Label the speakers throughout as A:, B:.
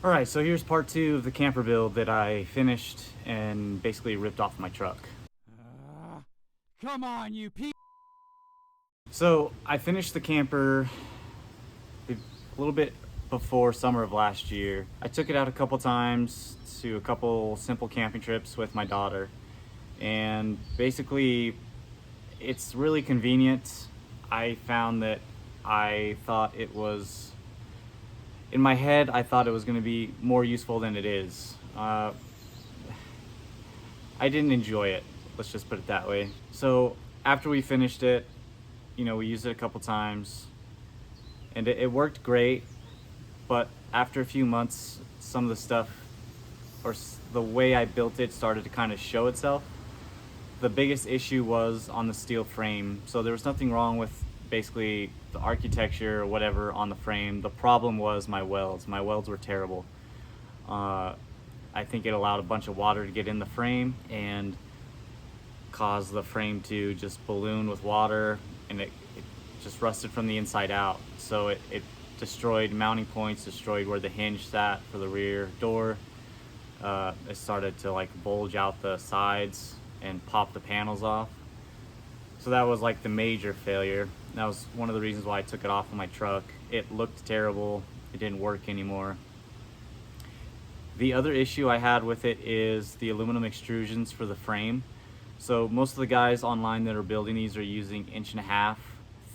A: All right, so here's part two of the camper build that I finished and basically ripped off my truck.
B: Come on, you
A: So I finished the camper a little bit before summer of last year. I took it out a couple times to a couple simple camping trips with my daughter. And basically, it's really convenient. I found that I thought it was, in my head, I thought it was going to be more useful than it is. I didn't enjoy it. Let's just put it that way. So after we finished it, we used it a couple times and it worked great. But after a few months, some of the stuff or the way I built it started to kind of show itself. The biggest issue was on the steel frame. So there was nothing wrong with basically the architecture or whatever on the frame. The problem was my welds. My welds were terrible. I think it allowed a bunch of water to get in the frame and caused the frame to just balloon with water, and it just rusted from the inside out. So it destroyed mounting points, destroyed where the hinge sat for the rear door. It started to like bulge out the sides and pop the panels off. So that was like the major failure. That was one of the reasons why I took it off of my truck. It looked terrible. It didn't work anymore. The other issue I had with it is the aluminum extrusions for the frame. So most of the guys online that are building these are using 1.5 inch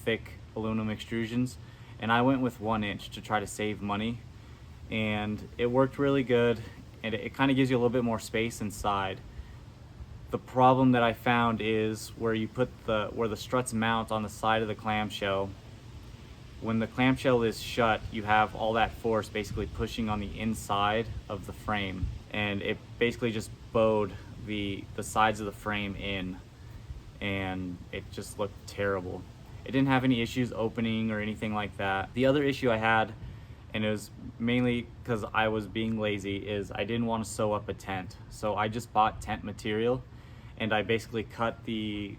A: thick aluminum extrusions, and I went with 1 inch to try to save money, and it worked really good, and it kind of gives you a little bit more space inside. The problem that I found is where you put where the struts mount on the side of the clamshell. When the clamshell is shut, you have all that force basically pushing on the inside of the frame, and it basically just bowed the sides of the frame in, and it just looked terrible. It didn't have any issues opening or anything like that. The other issue I had, and it was mainly because I was being lazy, is I didn't want to sew up a tent. So I just bought tent material, and I basically cut the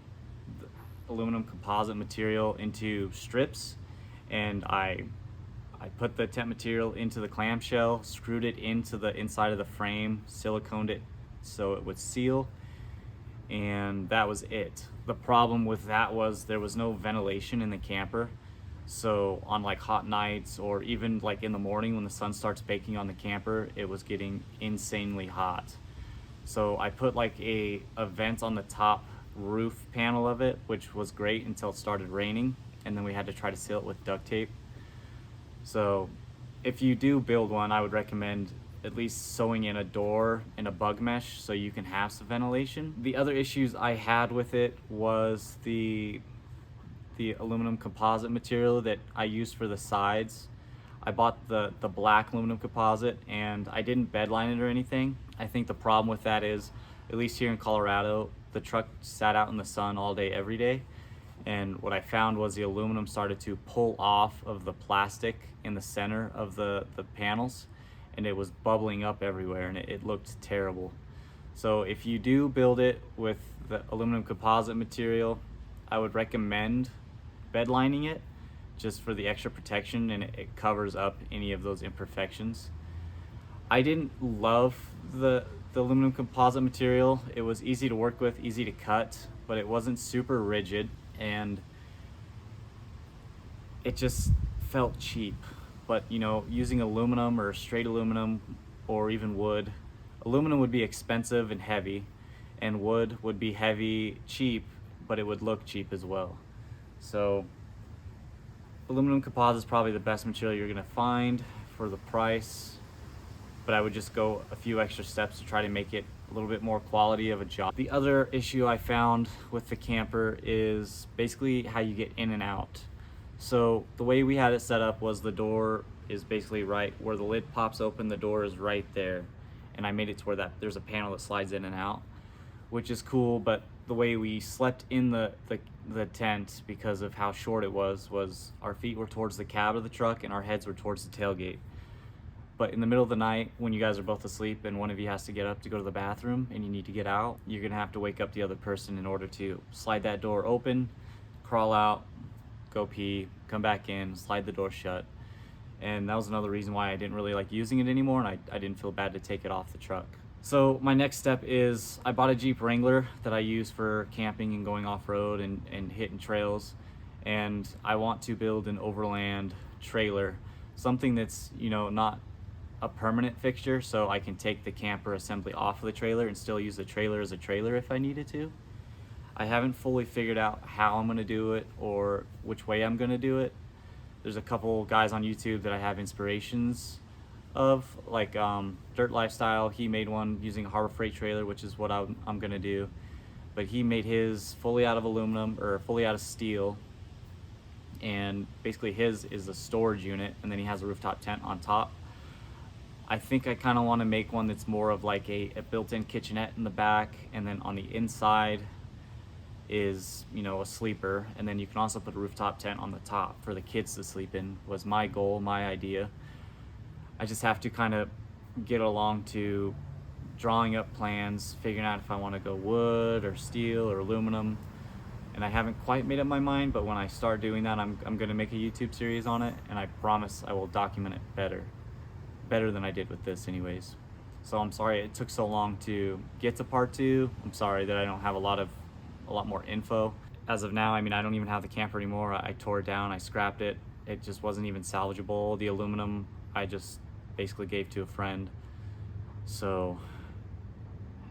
A: aluminum composite material into strips, and I put the tent material into the clamshell, screwed it into the inside of the frame, siliconed it so it would seal, and that was it. The problem with that was there was no ventilation in the camper. So on like hot nights, or even like in the morning when the sun starts baking on the camper, it was getting insanely hot. So I put like a vent on the top roof panel of it, which was great until it started raining, and then we had to try to seal it with duct tape. So if you do build one, I would recommend at least sewing in a door and a bug mesh so you can have some ventilation. The other issues I had with it was the aluminum composite material that I used for the sides. I bought the black aluminum composite, and I didn't bedline it or anything. I think the problem with that is, at least here in Colorado, the truck sat out in the sun all day every day, and what I found was the aluminum started to pull off of the plastic in the center of the panels, and it was bubbling up everywhere, and it looked terrible. So if you do build it with the aluminum composite material, I would recommend bedlining it just for the extra protection, and it covers up any of those imperfections. I didn't love the aluminum composite material. It was easy to work with, easy to cut, but it wasn't super rigid, and it just felt cheap. But using aluminum or straight aluminum or even wood, aluminum would be expensive and heavy, and wood would be heavy, cheap, but it would look cheap as well. So aluminum composite is probably the best material you're gonna find for the price, but I would just go a few extra steps to try to make it a little bit more quality of a job. The other issue I found with the camper is basically how you get in and out. So the way we had it set up was the door is basically right where the lid pops open, the door is right there. And I made it to where there's a panel that slides in and out, which is cool, but the way we slept in the tent, because of how short it was our feet were towards the cab of the truck and our heads were towards the tailgate. But in the middle of the night, when you guys are both asleep and one of you has to get up to go to the bathroom and you need to get out, you're gonna have to wake up the other person in order to slide that door open, crawl out, go pee, come back in, slide the door shut. and that was another reason why I didn't really like using it anymore, and I didn't feel bad to take it off the truck. So my next step is I bought a Jeep Wrangler that I use for camping and going off-road and hitting trails, and I want to build an overland trailer, something that's, you know, not a permanent fixture, so I can take the camper assembly off of the trailer and still use the trailer as a trailer if I needed to. I haven't fully figured out how I'm going to do it or which way I'm going to do it. There's a couple guys on YouTube that I have inspirations of, like Dirt Lifestyle. He made one using a Harbor Freight trailer, which is what I'm going to do. But he made his fully out of aluminum, or fully out of steel, and basically his is a storage unit, and then he has a rooftop tent on top. I think I kind of want to make one that's more of like a built-in kitchenette in the back, and then on the inside is, you know, a sleeper, and then you can also put a rooftop tent on the top for the kids to sleep in, was my goal, my idea. I just have to kind of get along to drawing up plans, figuring out if I want to go wood or steel or aluminum, and I haven't quite made up my mind, but when I start doing that, I'm going to make a YouTube series on it, and I promise I will document it better than I did with this anyways. So I'm sorry it took so long to get to part 2. I'm sorry that I don't have a lot more info. As of now, I mean, I don't even have the camper anymore. I tore it down, I scrapped it. It just wasn't even salvageable. The aluminum, I just basically gave to a friend. So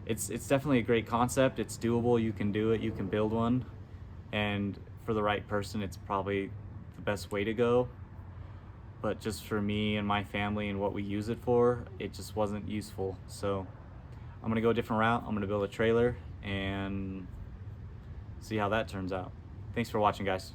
A: it's definitely a great concept. It's doable, you can do it, you can build one. And for the right person, it's probably the best way to go. But just for me and my family and what we use it for, it just wasn't useful. So I'm gonna go a different route. I'm gonna build a trailer and see how that turns out. Thanks for watching, guys.